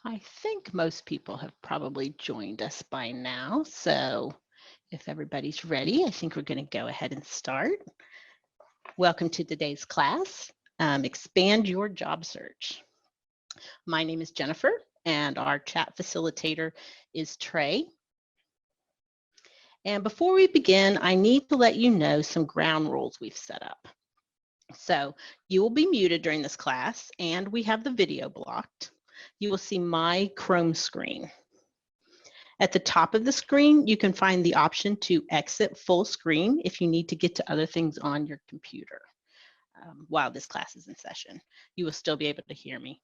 I think most people have probably joined us by now. So if everybody's ready, I think we're going to go ahead and start. Welcome to today's class, Expand Your Job Search. My name is Jennifer, and our chat facilitator is Trey. And before we begin, I need to let you know some ground rules we've set up. So you will be muted during this class, and we have the video blocked. You will see my Chrome screen. At the top of the screen, you can find the option to exit full screen if you need to get to other things on your computer while this class is in session. You will still be able to hear me.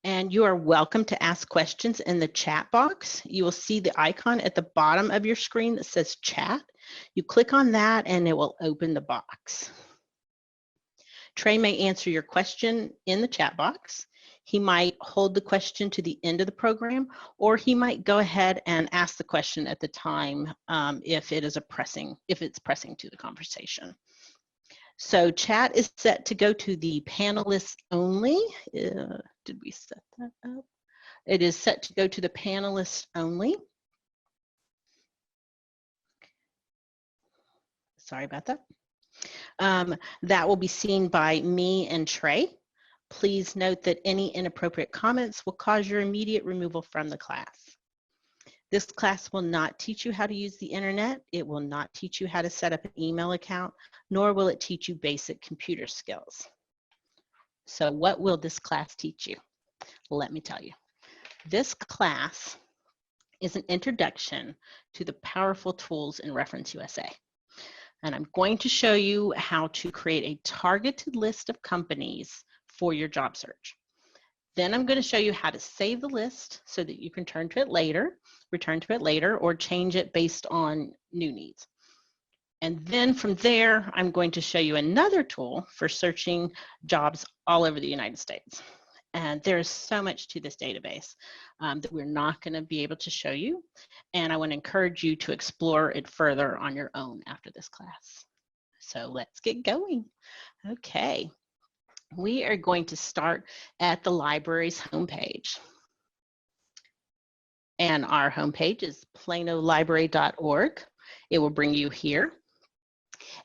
And you are welcome to ask questions in the chat box. You will see the icon at the bottom of your screen that says chat. You click on that and it will open the box. Trey may answer your question in the chat box. He might hold the question to the end of the program, or he might go ahead and ask the question at the time if it's pressing to the conversation. So chat is set to go to the panelists only. Did we set that up? It is set to go to the panelists only. Sorry about that. That will be seen by me and Trey. Please note that any inappropriate comments will cause your immediate removal from the class. This class will not teach you how to use the internet. It will not teach you how to set up an email account, nor will it teach you basic computer skills. So what will this class teach you? Let me tell you. This class is an introduction to the powerful tools in RefUSA. And I'm going to show you how to create a targeted list of companies for your job search. Then I'm going to show you how to save the list so that you can return to it later, or change it based on new needs. And then from there, I'm going to show you another tool for searching jobs all over the United States. And there's so much to this database that we're not going to be able to show you. And I want to encourage you to explore it further on your own after this class. So let's get going. Okay. We are going to start at the library's homepage. And our homepage is planolibrary.org. It will bring you here.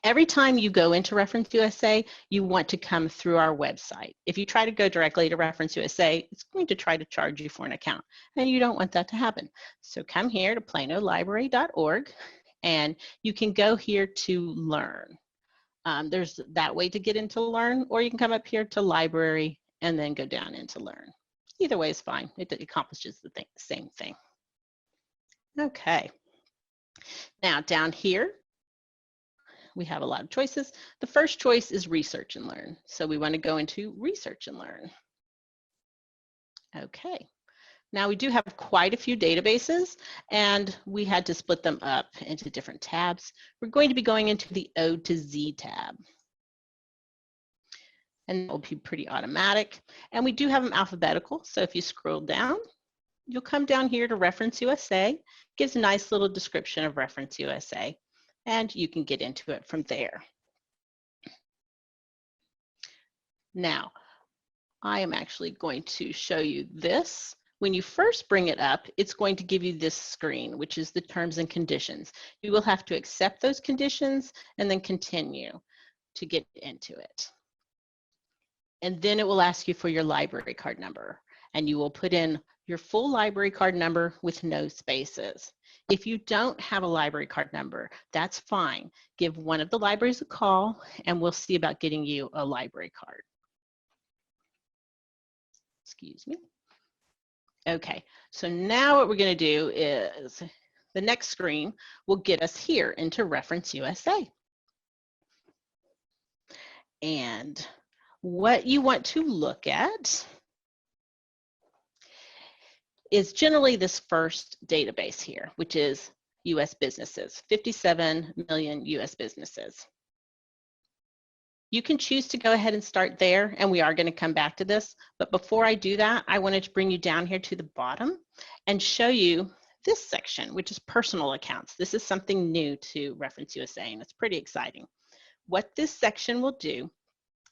Every time you go into RefUSA, you want to come through our website. If you try to go directly to RefUSA, it's going to try to charge you for an account, and you don't want that to happen. So come here to planolibrary.org, and you can go here to learn. There's that way to get into learn, or you can come up here to library and then go down into learn. Either way is fine. It accomplishes the same thing. Okay. Now down here, we have a lot of choices. The first choice is research and learn. So we want to go into research and learn. Okay. Now we do have quite a few databases, and we had to split them up into different tabs. We're going to be going into the O to Z tab. And that will be pretty automatic. And we do have them alphabetical. So if you scroll down, you'll come down here to RefUSA. Gives a nice little description of RefUSA, and you can get into it from there. Now, I am actually going to show you this. When you first bring it up, it's going to give you this screen, which is the terms and conditions. You will have to accept those conditions and then continue to get into it. And then it will ask you for your library card number, and you will put in your full library card number with no spaces. If you don't have a library card number, that's fine. Give one of the libraries a call, and we'll see about getting you a library card. Excuse me. Okay, so now what we're going to do is the next screen will get us here into RefUSA. And what you want to look at is generally this first database here, which is US businesses, 57 million US businesses. You can choose to go ahead and start there, and we are going to come back to this. But before I do that, I wanted to bring you down here to the bottom and show you this section, which is personal accounts. This is something new to RefUSA, and it's pretty exciting. What this section will do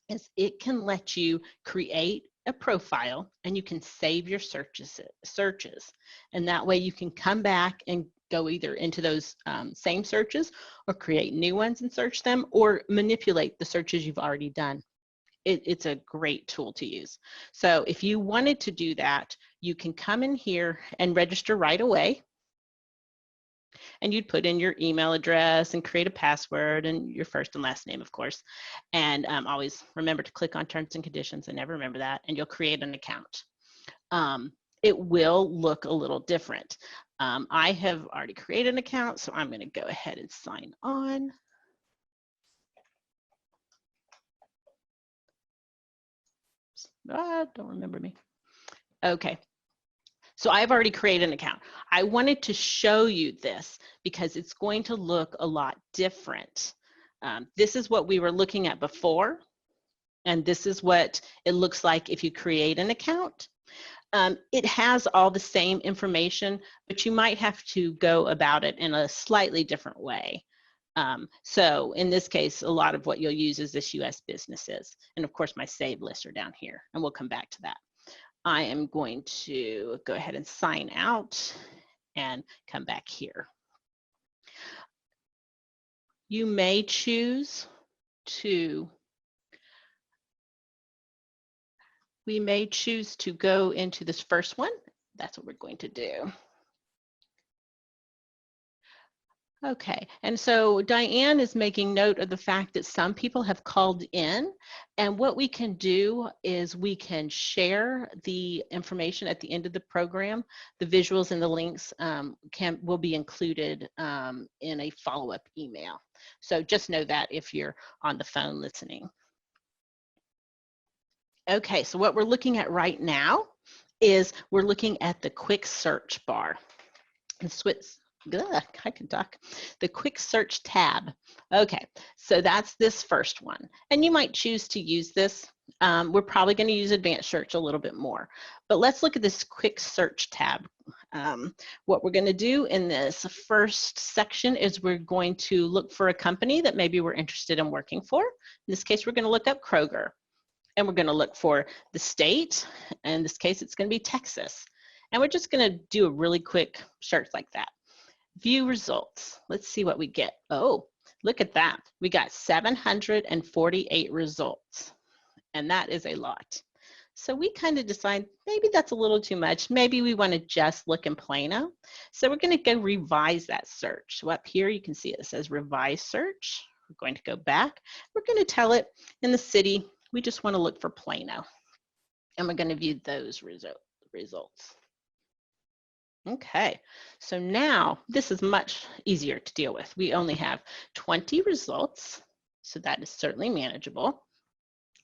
is it can let you create a profile and you can save your searches. And that way you can come back and go either into those same searches or create new ones and search them or manipulate the searches you've already done. It's a great tool to use. So if you wanted to do that, you can come in here and register right away. And you'd put in your email address and create a password and your first and last name, of course. And always remember to click on terms and conditions. I never remember that. And you'll create an account. It will look a little different. I have already created an account, so I'm going to go ahead and sign on. Don't remember me. Okay. So I've already created an account. I wanted to show you this because it's going to look a lot different. This is what we were looking at before, and this is what it looks like if you create an account. It has all the same information, but you might have to go about it in a slightly different way. So in this case, a lot of what you'll use is this US businesses. And of course, my save lists are down here, and we'll come back to that. I am going to go ahead and sign out and come back here. You may choose to, we may choose to go into this first one. That's what we're going to do. Okay, and so Diane is making note of the fact that some people have called in, and what we can do is we can share the information at the end of the program. The visuals and the links will be included in a follow-up email. So just know that if you're on the phone listening. Okay, so what we're looking at right now is we're looking at the quick search bar. And I can talk. The quick search tab. Okay, so that's this first one. And you might choose to use this. We're probably going to use advanced search a little bit more. But let's look at this quick search tab. What we're going to do in this first section is we're going to look for a company that maybe we're interested in working for. In this case, we're going to look up Kroger. And we're going to look for the state. In this case, it's going to be Texas. And we're just going to do a really quick search like that. View results. Let's see what we get. Oh, look at that. We got 748 results. And that is a lot. So we kind of decide maybe that's a little too much. Maybe we want to just look in Plano. So we're going to go revise that search. So up here you can see it says revise search. We're going to go back. We're going to tell it in the city, we just want to look for Plano. And we're going to view those results. Okay, so now this is much easier to deal with. We only have 20 results, so that is certainly manageable.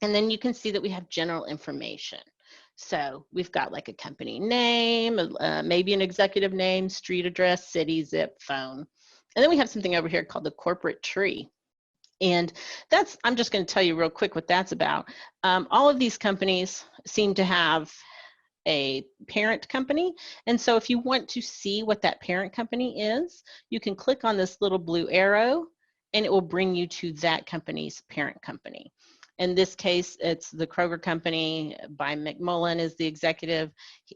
And then you can see that we have general information. So we've got like a company name, maybe an executive name, street address, city, zip, phone. And then we have something over here called the corporate tree. And that's, I'm just going to tell you real quick what that's about. All of these companies seem to have a parent company. And so if you want to see what that parent company is, you can click on this little blue arrow and it will bring you to that company's parent company. In this case, it's the Kroger company by McMullen is the executive.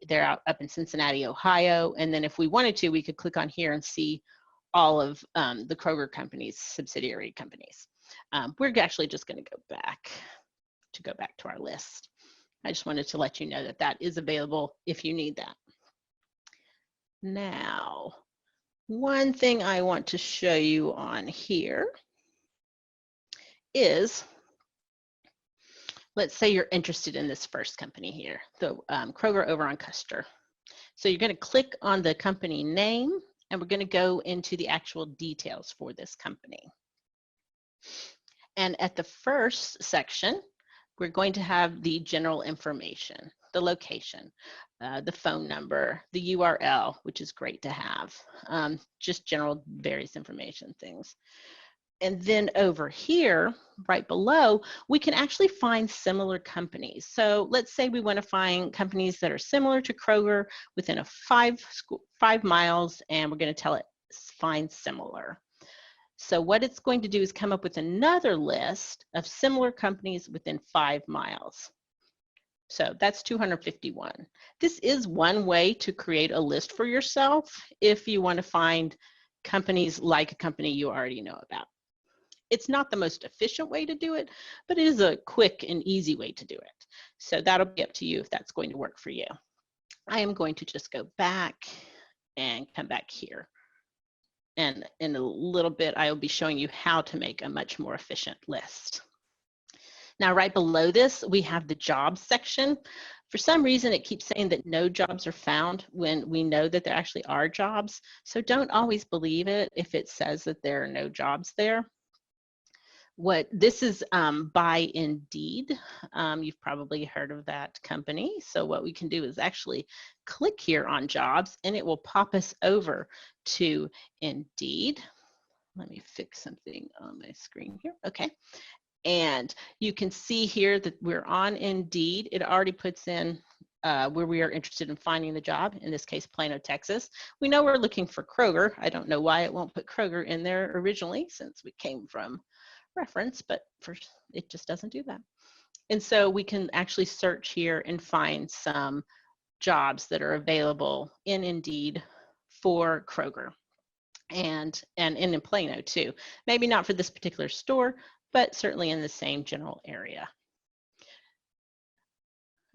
They're out up in Cincinnati, Ohio. And then if we wanted to, we could click on here and see all of the Kroger company's subsidiary companies. We're actually just going to go back to our list. I just wanted to let you know that that is available if you need that. Now, one thing I want to show you on here is, let's say you're interested in this first company here, the Kroger over on Custer. So you're going to click on the company name, and we're going to go into the actual details for this company. And at the first section, we're going to have the general information, the location, the phone number, the URL, which is great to have, just general various information things. And then over here, right below, we can actually find similar companies. So let's say we want to find companies that are similar to Kroger within a 5 miles, and we're going to tell it find similar. So what it's going to do is come up with another list of similar companies within 5 miles. So that's 251. This is one way to create a list for yourself if you want to find companies like a company you already know about. It's not the most efficient way to do it, but it is a quick and easy way to do it. So that'll be up to you if that's going to work for you. I am going to just go back and come back here. And in a little bit, I will be showing you how to make a much more efficient list. Now, right below this, we have the jobs section. For some reason, it keeps saying that no jobs are found when we know that there actually are jobs. So don't always believe it if it says that there are no jobs there. What this is by Indeed. You've probably heard of that company. So what we can do is actually click here on jobs and it will pop us over to Indeed. Let me fix something on my screen here. Okay. And you can see here that we're on Indeed. It already puts in where we are interested in finding the job, in this case, Plano, Texas. We know we're looking for Kroger. I don't know why it won't put Kroger in there originally since we came from reference, but it just doesn't do that. And so we can actually search here and find some jobs that are available in Indeed for Kroger and in Plano too. Maybe not for this particular store, but certainly in the same general area.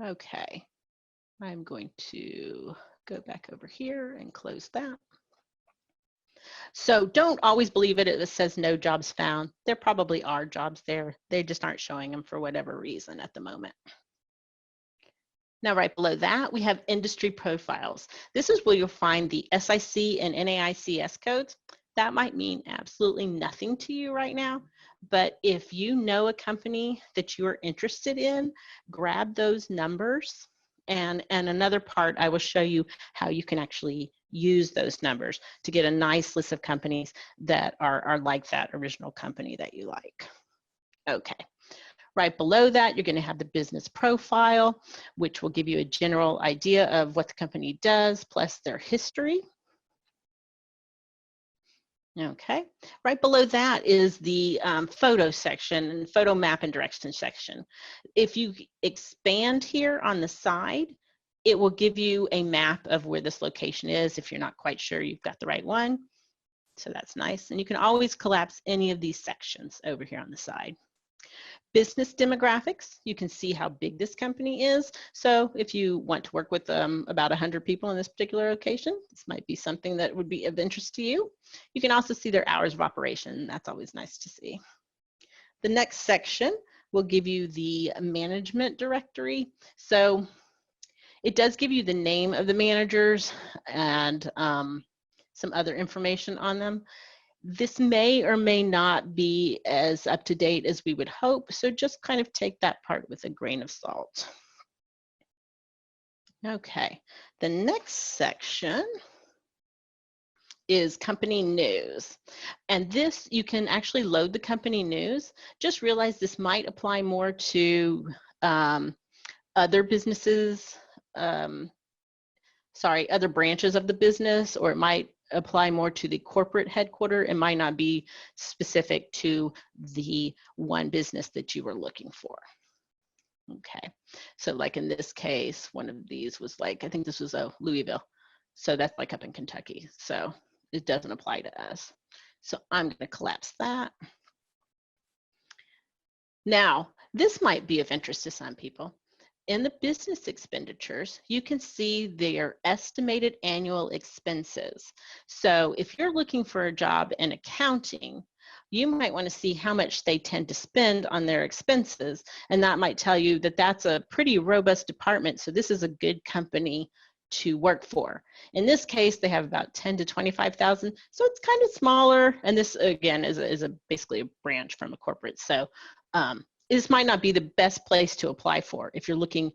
Okay, I'm going to go back over here and close that. So don't always believe it if it says no jobs found. There probably are jobs there. They just aren't showing them for whatever reason at the moment. Now, right below that, we have industry profiles. This is where you'll find the SIC and NAICS codes. That might mean absolutely nothing to you right now, but if you know a company that you're interested in, grab those numbers. And another part, I will show you how you can actually use those numbers to get a nice list of companies that are like that original company that you like. Okay. Right below that, you're going to have the business profile, which will give you a general idea of what the company does, plus their history. Okay, right below that is the photo section and photo map and direction section. If you expand here on the side, it will give you a map of where this location is if you're not quite sure you've got the right one. So that's nice. And you can always collapse any of these sections over here on the side. Business demographics, you can see how big this company is. So if you want to work with about 100 people in this particular location, this might be something that would be of interest to you. You can also see their hours of operation. That's always nice to see. The next section will give you the management directory. So it does give you the name of the managers and some other information on them. This may or may not be as up to date as we would hope, so just kind of take that part with a grain of salt. Okay, the next section is company news. And this, you can actually load the company news. Just realize this might apply more to other businesses, other branches of the business, or it might apply more to the corporate headquarter. It might not be specific to the one business that you were looking for. Okay, so like in this case, one of these was like, I think this was Louisville. So that's like up in Kentucky. So it doesn't apply to us. So I'm going to collapse that. Now, this might be of interest to some people. In the business expenditures, you can see their estimated annual expenses. So if you're looking for a job in accounting, you might want to see how much they tend to spend on their expenses, and that might tell you that that's a pretty robust department, so this is a good company to work for. In this case, they have about 10 to 25,000, so it's kind of smaller, and this again is basically a branch from a corporate. So this might not be the best place to apply for if you're looking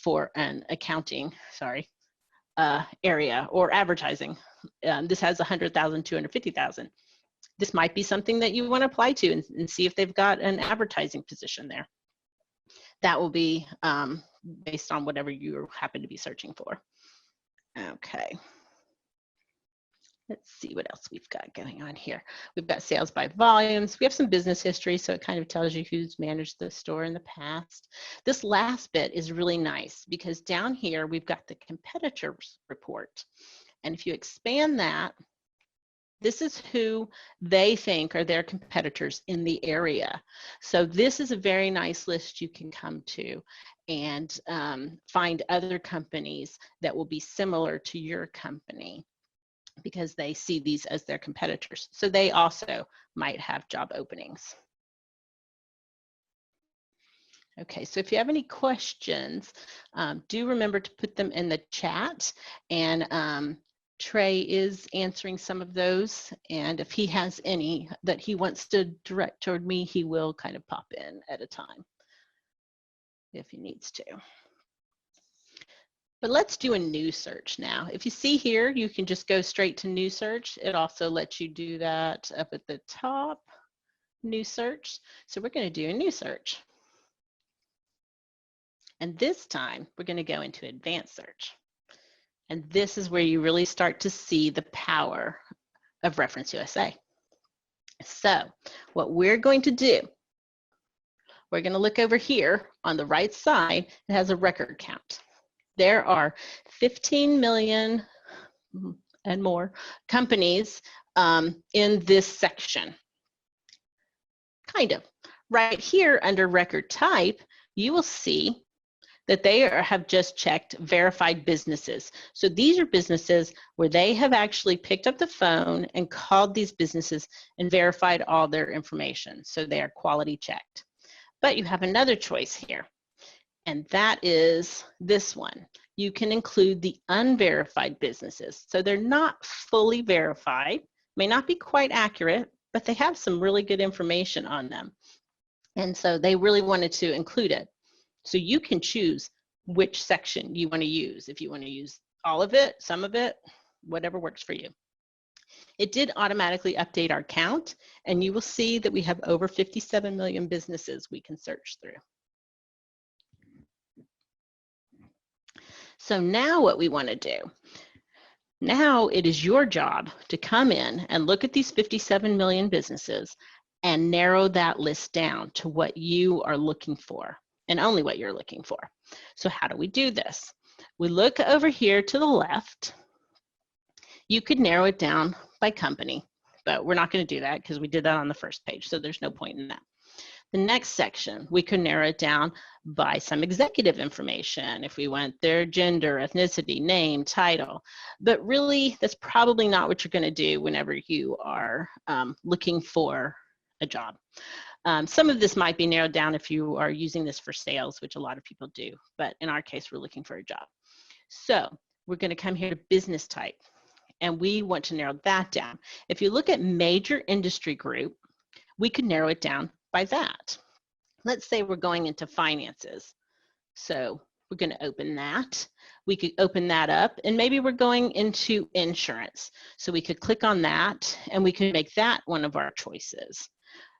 for an accounting, area or advertising. This has 100,000, 250,000. This might be something that you want to apply to and see if they've got an advertising position there. That will be based on whatever you happen to be searching for. Okay. Let's see what else we've got going on here. We've got sales by volumes. We have some business history, so it kind of tells you who's managed the store in the past. This last bit is really nice because down here we've got the competitors report. And if you expand that, this is who they think are their competitors in the area. So this is a very nice list you can come to and find other companies that will be similar to your company, because they see these as their competitors. So they also might have job openings. Okay, so if you have any questions, do remember to put them in the chat, and Trey is answering some of those, and if he has any that he wants to direct toward me, he will kind of pop in at a time if he needs to. But let's do a new search now. If you see here, you can just go straight to new search. It also lets you do that up at the top, new search. So we're going to do a new search. And this time we're going to go into advanced search. And this is where you really start to see the power of RefUSA. So what we're going to do, we're going to look over here on the right side. It has a record count. There are 15 million and more companies in this section. Kind of. Right here under record type, you will see that they have just checked verified businesses. So these are businesses where they have actually picked up the phone and called these businesses and verified all their information. So they are quality checked. But you have another choice here, and that is this one. You can include the unverified businesses. So they're not fully verified, may not be quite accurate, but they have some really good information on them. And so they really wanted to include it. So you can choose which section you want to use. If you want to use all of it, some of it, whatever works for you. It did automatically update our count, and you will see that we have over 57 million businesses we can search through. So now what we want to do, now it is your job to come in and look at these 57 million businesses and narrow that list down to what you are looking for, and only what you're looking for. So how do we do this? We look over here to the left. You could narrow it down by company, but we're not going to do that because we did that on the first page, so there's no point in that. The next section, we could narrow it down by some executive information if we want their gender, ethnicity, name, title. But really, that's probably not what you're going to do whenever you are looking for a job. Some of this might be narrowed down if you are using this for sales, which a lot of people do. But in our case, we're looking for a job. So we're going to come here to business type, and we want to narrow that down. If you look at major industry group, we could narrow it down by that. Let's say we're going into finances. So we're going to open that. We could open that up, and maybe we're going into insurance. So we could click on that, and we could make that one of our choices.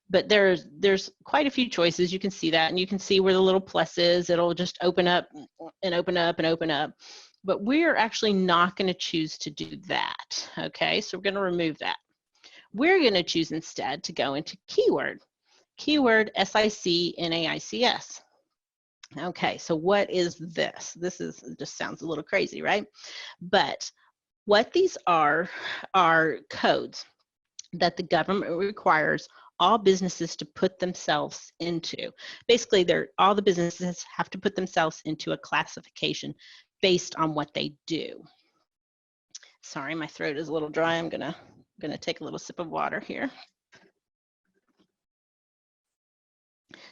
But there's quite a few choices. You can see that, and you can see where the little plus is. It'll just open up and open up and open up. But we're actually not going to choose to do that. Okay, so we're going to remove that. We're going to choose instead to go into keyword. Keyword SIC NAICS. Okay, so what is this? This just sounds a little crazy, right? But what these are codes that the government requires all businesses to put themselves into. Basically, all the businesses have to put themselves into a classification based on what they do. Sorry, my throat is a little dry. I'm gonna take a little sip of water here.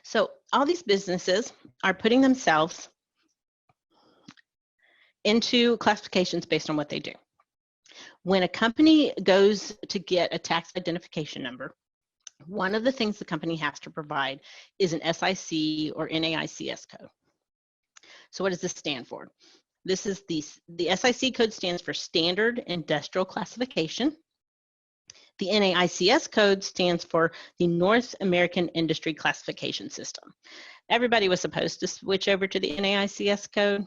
So all these businesses are putting themselves into classifications based on what they do. When a company goes to get a tax identification number, one of the things the company has to provide is an SIC or NAICS code. So what does this stand for? This is the SIC code stands for Standard Industrial Classification. The NAICS code stands for the North American Industry Classification System. Everybody was supposed to switch over to the NAICS code.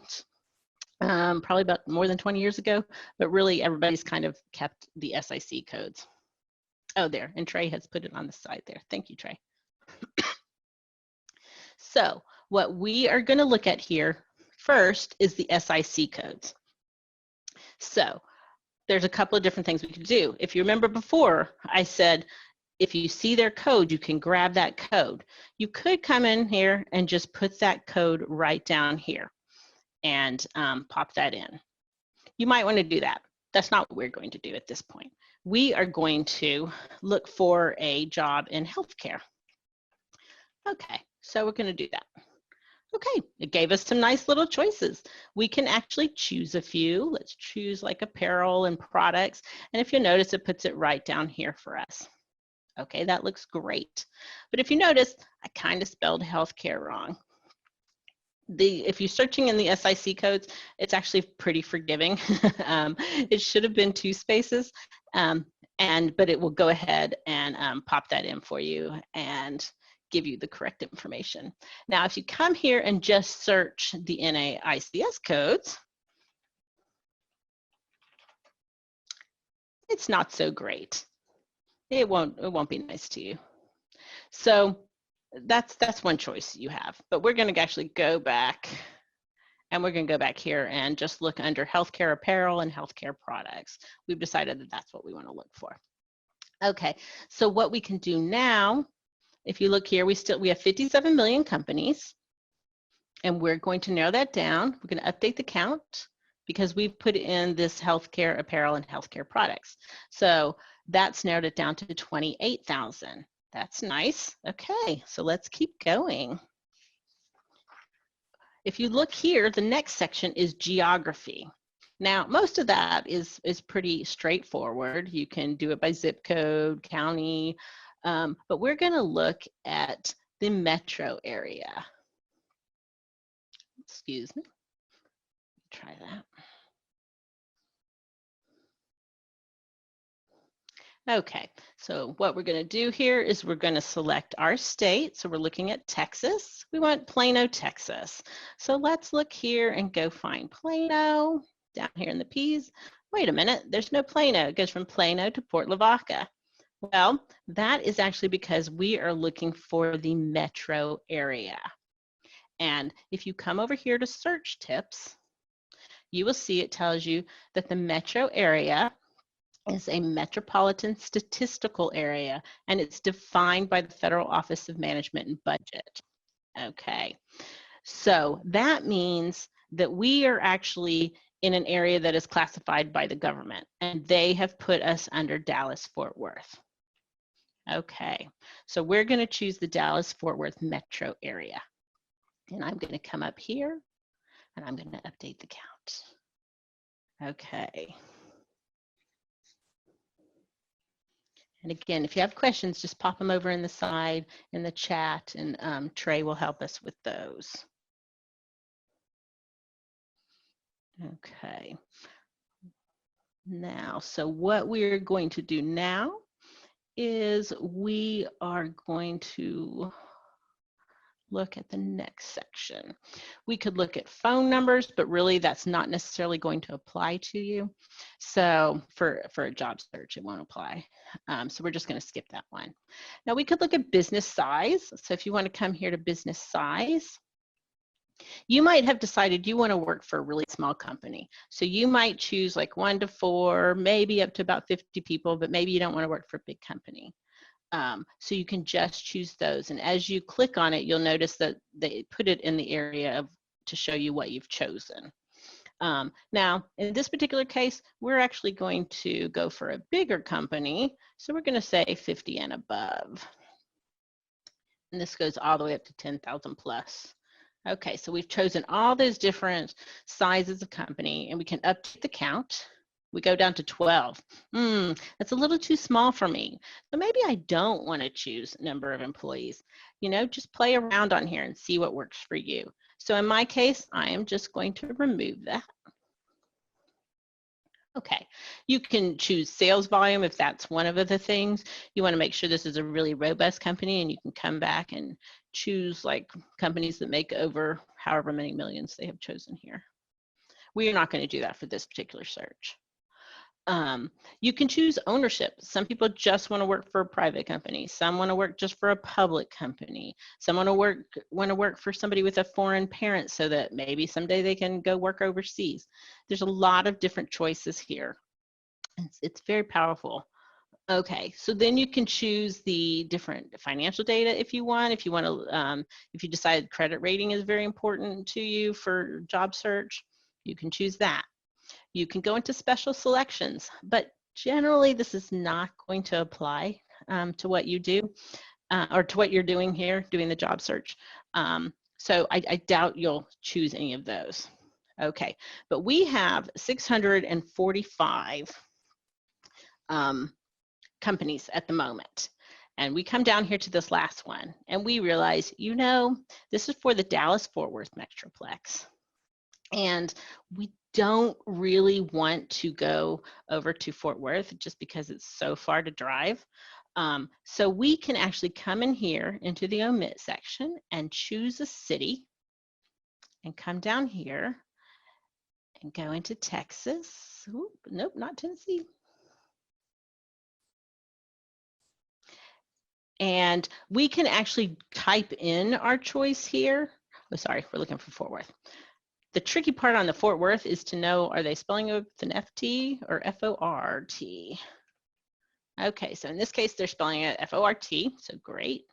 probably about more than 20 years ago, but really everybody's kind of kept the SIC codes. Oh, there, and Trey has put it on the side there. Thank you, Trey. So what we are going to look at here first is the SIC codes. So there's a couple of different things we could do. If you remember before, I said, if you see their code, you can grab that code. You could come in here and just put that code right down here and pop that in. You might want to do that. That's not what we're going to do at this point. We are going to look for a job in healthcare. Okay, so we're going to do that. Okay, it gave us some nice little choices. We can actually choose a few. Let's choose like apparel and products. And if you notice, it puts it right down here for us. Okay, that looks great. But if you notice, I kind of spelled healthcare wrong. If you're searching in the SIC codes, it's actually pretty forgiving. It should have been 2 spaces, but it will go ahead and pop that in for you and give you the correct information. Now, if you come here and just search the NAICS codes, it's not so great. It won't be nice to you. So that's one choice you have, but we're going to actually go back, and we're going to go back here and just look under healthcare apparel and healthcare products. We've decided that that's what we want to look for. Okay, so what we can do now, if you look here, we have 57 million companies, and we're going to narrow that down. We're going to update the count because we've put in this healthcare apparel and healthcare products. So that's narrowed it down to 28,000. That's nice. Okay, so let's keep going. If you look here, the next section is geography. Now, most of that is pretty straightforward. You can do it by zip code, county, but we're going to look at the metro area. Excuse me. Try that. Okay, so what we're going to do here is we're going to select our state. So we're looking at Texas. We want Plano, Texas. So let's look here and go find Plano down here in the P's. Wait a minute, there's no Plano. It goes from Plano to Port Lavaca. Well, that is actually because we are looking for the metro area. And if you come over here to search tips, you will see it tells you that the metro area is a metropolitan statistical area, and it's defined by the Federal Office of Management and Budget. Okay, so that means that we are actually in an area that is classified by the government, and they have put us under Dallas-Fort Worth. Okay, so we're going to choose the Dallas-Fort Worth metro area. And I'm going to come up here, and I'm going to update the count. Okay. And again, if you have questions, just pop them over in the side in the chat, and Trey will help us with those. Okay. Now, so what we're going to do now is we are going to look at the next section. We could look at phone numbers, but really that's not necessarily going to apply to you. So for a job search, it won't apply. So we're just going to skip that one. Now we could look at business size. So if you want to come here to business size, you might have decided you want to work for a really small company. So you might choose like 1 to 4, maybe up to about 50 people, but maybe you don't want to work for a big company. So you can just choose those. And as you click on it, you'll notice that they put it in the area to show you what you've chosen. Now, in this particular case, we're actually going to go for a bigger company. So we're going to say 50 and above. And this goes all the way up to 10,000 plus. Okay, so we've chosen all those different sizes of company, and we can update the count. We go down to 12. That's a little too small for me. So maybe I don't want to choose number of employees. You know, just play around on here and see what works for you. So in my case, I am just going to remove that. Okay, you can choose sales volume if that's one of the things. You want to make sure this is a really robust company, and you can come back and choose like companies that make over however many millions they have chosen here. We are not going to do that for this particular search. You can choose ownership. Some people just want to work for a private company. Some want to work just for a public company. Some want to work for somebody with a foreign parent so that maybe someday they can go work overseas. There's a lot of different choices here. It's very powerful. Okay, so then you can choose the different financial data if you want. If you decide credit rating is very important to you for job search, you can choose that. You can go into special selections, but generally this is not going to apply to what you do or to what you're doing here, doing the job search. So I doubt you'll choose any of those. Okay, but we have 645 companies at the moment. And we come down here to this last one and we realize, you know, this is for the Dallas-Fort Worth Metroplex. And we don't really want to go over to Fort Worth just because it's so far to drive. So we can actually come in here into the omit section and choose a city and come down here and go into Texas. Ooh, nope, not Tennessee. And we can actually type in our choice here. Oh, sorry, we're looking for Fort Worth. The tricky part on the Fort Worth is to know, are they spelling it with an FT or F-O-R-T? Okay, so in this case, they're spelling it F-O-R-T, so great.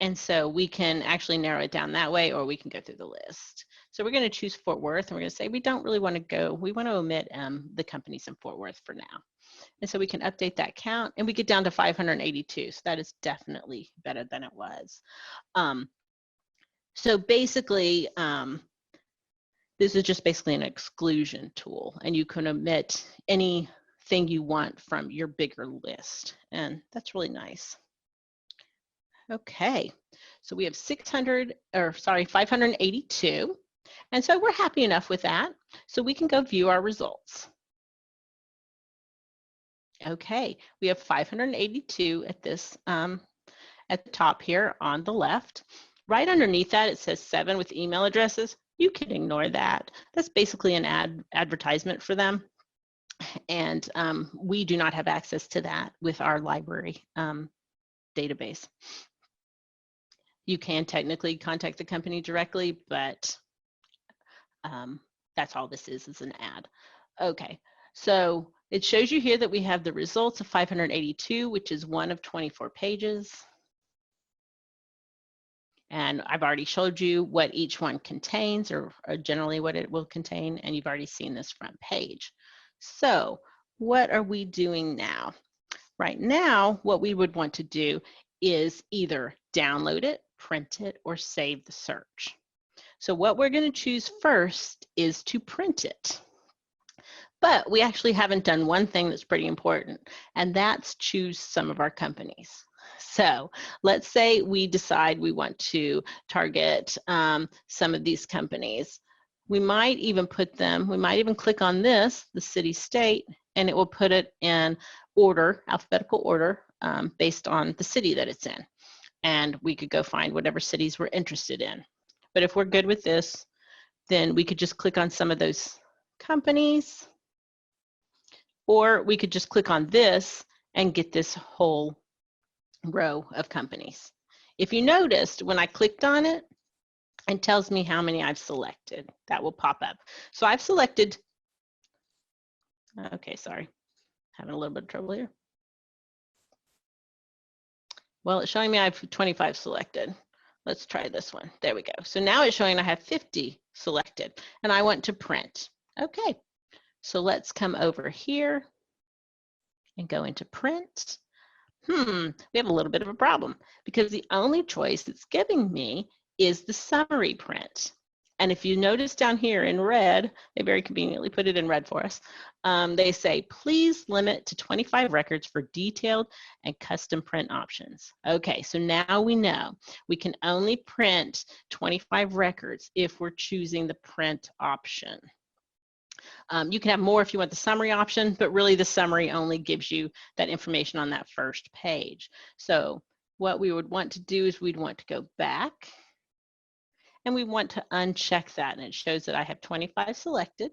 And so we can actually narrow it down that way, or we can go through the list. So we're gonna choose Fort Worth, and we're gonna say we don't really wanna go, we wanna omit the companies in Fort Worth for now. And so we can update that count, and we get down to 582, so that is definitely better than it was. So basically, this is just basically an exclusion tool, and you can omit anything you want from your bigger list, and that's really nice. Okay, so we have 582, and so we're happy enough with that, so we can go view our results. Okay, we have 582 at this at the top here on the left. Right underneath that, it says 7 with email addresses. You can ignore that. That's basically an advertisement for them. And we do not have access to that with our library database. You can technically contact the company directly, but that's all this is an ad. Okay, so it shows you here that we have the results of 582, which is one of 24 pages. And I've already showed you what each one contains, or generally what it will contain, and you've already seen this front page. So what are we doing now? Right now, what we would want to do is either download it, print it, or save the search. So what we're going to choose first is to print it. But we actually haven't done one thing that's pretty important, and that's choose some of our companies. So let's say we decide we want to target some of these companies. We might even click on this, the city state, and it will put it in order, alphabetical order, based on the city that it's in. And we could go find whatever cities we're interested in. But if we're good with this, then we could just click on some of those companies, or we could just click on this and get this whole row of companies. If you noticed, when I clicked on it, it tells me how many I've selected. That will pop up. So I've selected, okay, sorry, having a little bit of trouble here. Well, it's showing me I have 25 selected. Let's try this one. There we go. So now it's showing I have 50 selected, and I want to print. Okay, so let's come over here and go into print. We have a little bit of a problem because the only choice it's giving me is the summary print. And if you notice down here in red, they very conveniently put it in red for us. They say, please limit to 25 records for detailed and custom print options. Okay, so now we know we can only print 25 records if we're choosing the print option. You can have more if you want the summary option, but really the summary only gives you that information on that first page. So what we would want to do is we'd want to go back and we want to uncheck that, and it shows that I have 25 selected.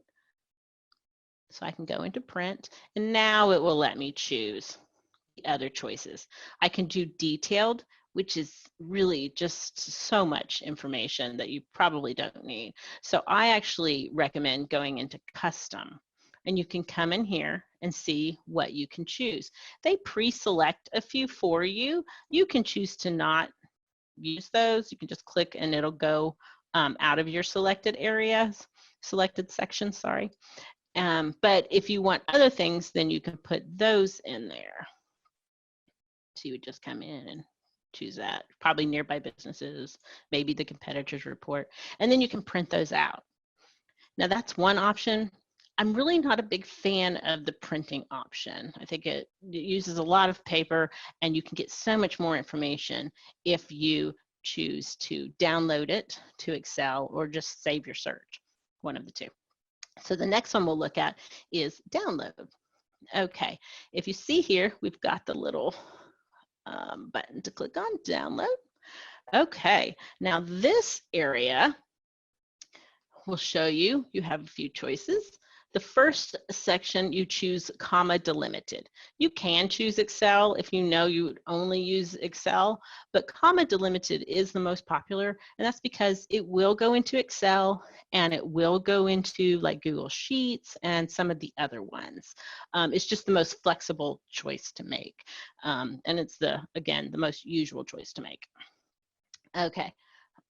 So I can go into print, and now it will let me choose the other choices. I can do detailed, which is really just so much information that you probably don't need. So I actually recommend going into custom, and you can come in here and see what you can choose. They pre-select a few for you. You can choose to not use those. You can just click and it'll go out of your selected areas, selected sections, sorry. But if you want other things, then you can put those in there. So you would just come in and choose that, probably nearby businesses, maybe the competitors report, and then you can print those out. Now that's one option. I'm really not a big fan of the printing option. I think it uses a lot of paper, and you can get so much more information if you choose to download it to Excel or just save your search, one of the two. So the next one we'll look at is download. Okay, if you see here, we've got the little button to click on, download. Okay, now this area will show you, you have a few choices. The first section, you choose comma delimited. You can choose Excel if you know you would only use Excel, but comma delimited is the most popular, and that's because it will go into Excel and it will go into like Google Sheets and some of the other ones. It's just the most flexible choice to make. And it's again, the most usual choice to make. Okay.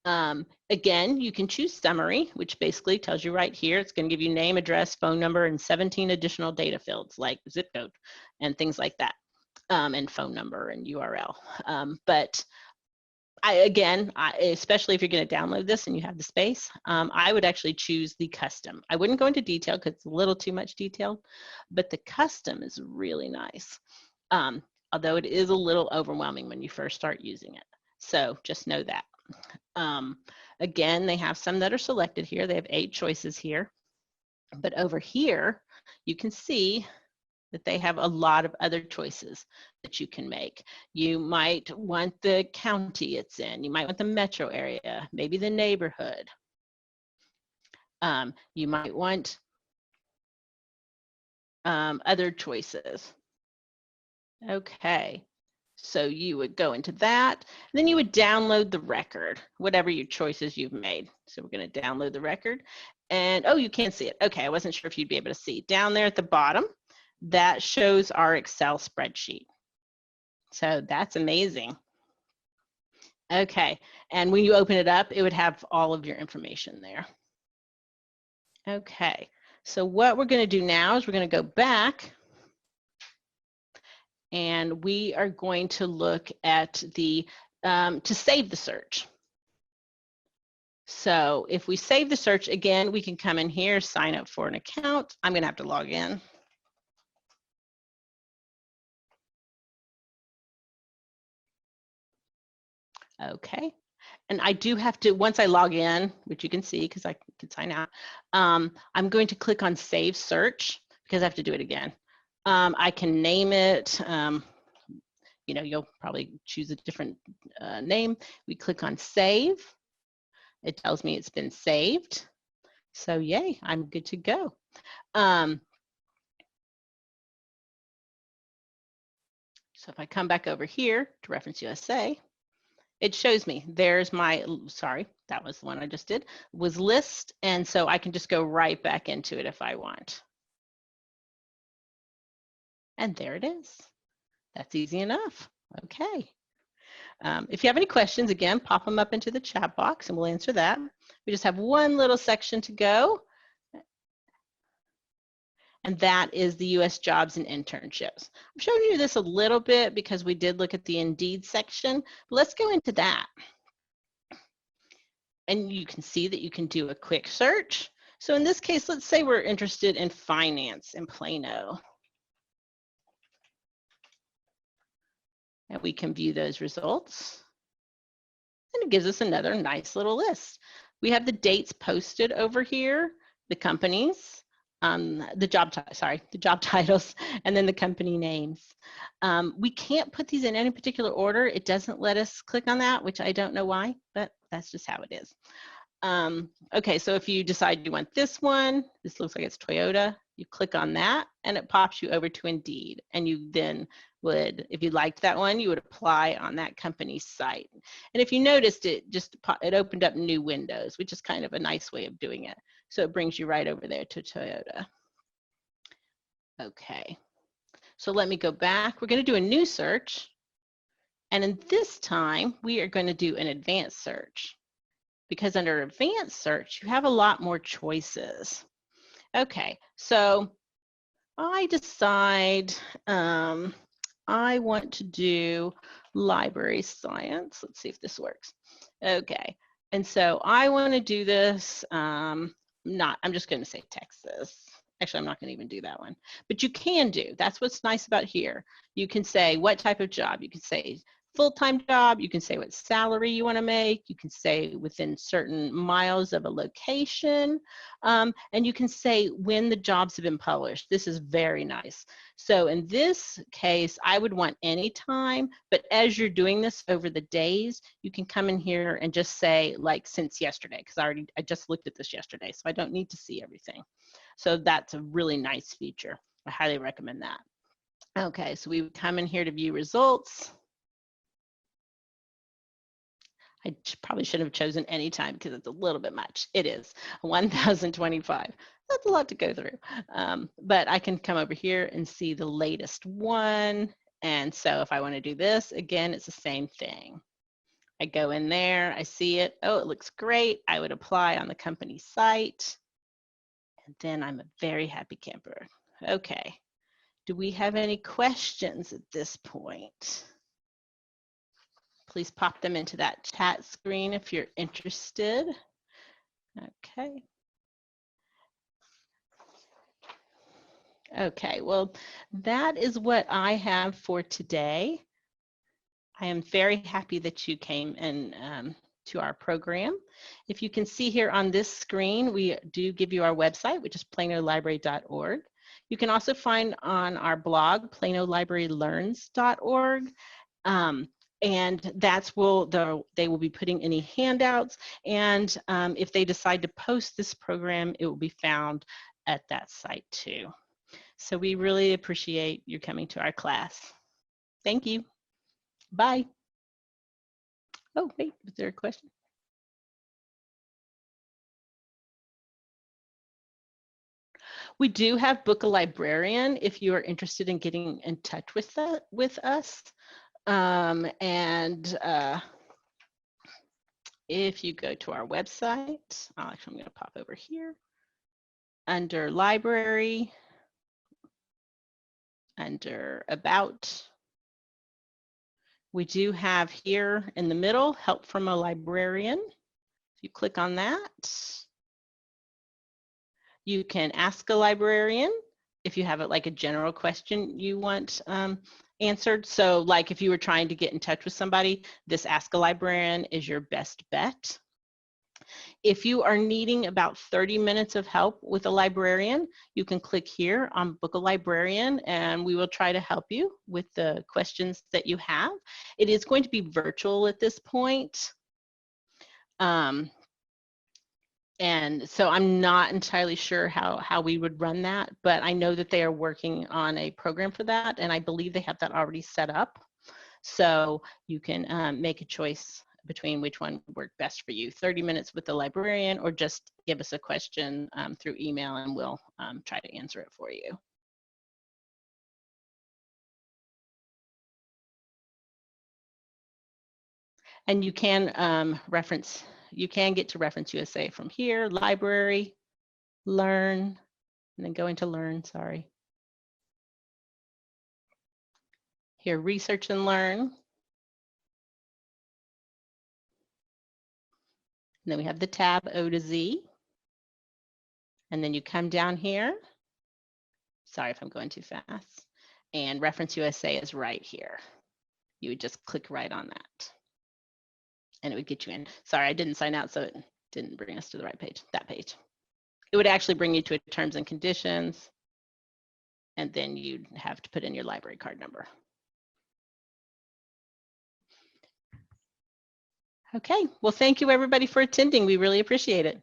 Again, you can choose summary, which basically tells you right here, it's going to give you name, address, phone number, and 17 additional data fields like zip code and things like that, and phone number and URL. But especially if you're going to download this and you have the space, I would actually choose the custom. I wouldn't go into detail because it's a little too much detail, but the custom is really nice, although it is a little overwhelming when you first start using it. So just know that. Again, they have some that are selected here. They have 8 choices here. But over here, you can see that they have a lot of other choices that you can make. You might want the county it's in. You might want the metro area, maybe the neighborhood. You might want other choices. Okay. So you would go into that, and then you would download the record, whatever your choices you've made. So we're going to download the record, and oh, you can't see it. Okay, I wasn't sure if you'd be able to see. Down there at the bottom, that shows our Excel spreadsheet. So that's amazing. Okay, and when you open it up, it would have all of your information there. Okay, so what we're going to do now is we're going to go back, and we are going to look at the, to save the search. So if we save the search, again, we can come in here, sign up for an account. I'm gonna have to log in. Okay, and I do have to, once I log in, which you can see because I can sign out, I'm going to click on Save Search because I have to do it again. I can name it, you know, you'll probably choose a different name. We click on Save. It tells me it's been saved. So yay, I'm good to go. So if I come back over here to RefUSA, it shows me there's my, sorry, that was the one I just did, was list. And so I can just go right back into it if I want. And there it is. That's easy enough. Okay. If you have any questions, again, pop them up into the chat box and we'll answer that. We just have one little section to go. And that is the U.S. Jobs and Internships. I'm showing you this a little bit because we did look at the Indeed section. But let's go into that. And you can see that you can do a quick search. So in this case, let's say we're interested in finance in Plano. And we can view those results. And it gives us another nice little list. We have the dates posted over here, the companies, the job titles, and then the company names. We can't put these in any particular order. It doesn't let us click on that, which I don't know why, but that's just how it is. Okay, so if you decide you want this one, this looks like it's Toyota. You click on that and it pops you over to Indeed. And you then would, if you liked that one, you would apply on that company's site. And if you noticed, it opened up new windows, which is kind of a nice way of doing it. So it brings you right over there to Toyota. Okay, so let me go back. We're going to do a new search. And in this time, we are going to do an advanced search, because under advanced search, you have a lot more choices. Okay, so I decide I want to do library science. Let's see if this works. Okay, and so I want to do this, I'm just going to say Texas. Actually, I'm not going to even do that one, but you can do. That's what's nice about here. You can say what type of job. You can say full-time job. You can say what salary you want to make. You can say within certain miles of a location, and you can say when the jobs have been published. This is very nice. So in this case, I would want any time, but as you're doing this over the days, you can come in here and just say like since yesterday, because I just looked at this yesterday, so I don't need to see everything. So that's a really nice feature. I highly recommend that. Okay, so we would come in here to view results. I probably should have chosen any time because it's a little bit much. It is 1,025. That's a lot to go through. But I can come over here and see the latest one. And so if I want to do this, again, it's the same thing. I go in there, I see it. Oh, it looks great. I would apply on the company site. And then I'm a very happy camper. Okay. Do we have any questions at this point? Please pop them into that chat screen if you're interested. Okay. Okay, well, that is what I have for today. I am very happy that you came and to our program. If you can see here on this screen, we do give you our website, which is planolibrary.org. You can also find on our blog, planolibrarylearns.org. And that's they will be putting any handouts. And if they decide to post this program, it will be found at that site too. So we really appreciate you coming to our class. Thank you. Bye. Oh, wait, was there a question? We do have Book a Librarian if you are interested in getting in touch with us. If you go to our website, actually I'm going to pop over here under library, under about, we do have here in the middle, help from a librarian. If you click on that, you can ask a librarian if you have like a general question you want answered. So like if you were trying to get in touch with somebody, this Ask a Librarian is your best bet. If you are needing about 30 minutes of help with a librarian, you can click here on Book a Librarian and we will try to help you with the questions that you have. It is going to be virtual at this point. And so I'm not entirely sure how we would run that, but I know that they are working on a program for that, and I believe they have that already set up. So you can make a choice between which one would work best for you, 30 minutes with the librarian, or just give us a question through email and we'll try to answer it for you. And you can you can get to RefUSA from here, library, learn, and then go into learn, sorry. Here, research and learn. And then we have the tab O to Z. And then you come down here. Sorry if I'm going too fast. And RefUSA is right here. You would just click right on that. And it would get you in. Sorry, I didn't sign out, so it didn't bring us to the right page, that page. It would actually bring you to terms and conditions. And then you'd have to put in your library card number. Okay, well, thank you everybody for attending. We really appreciate it.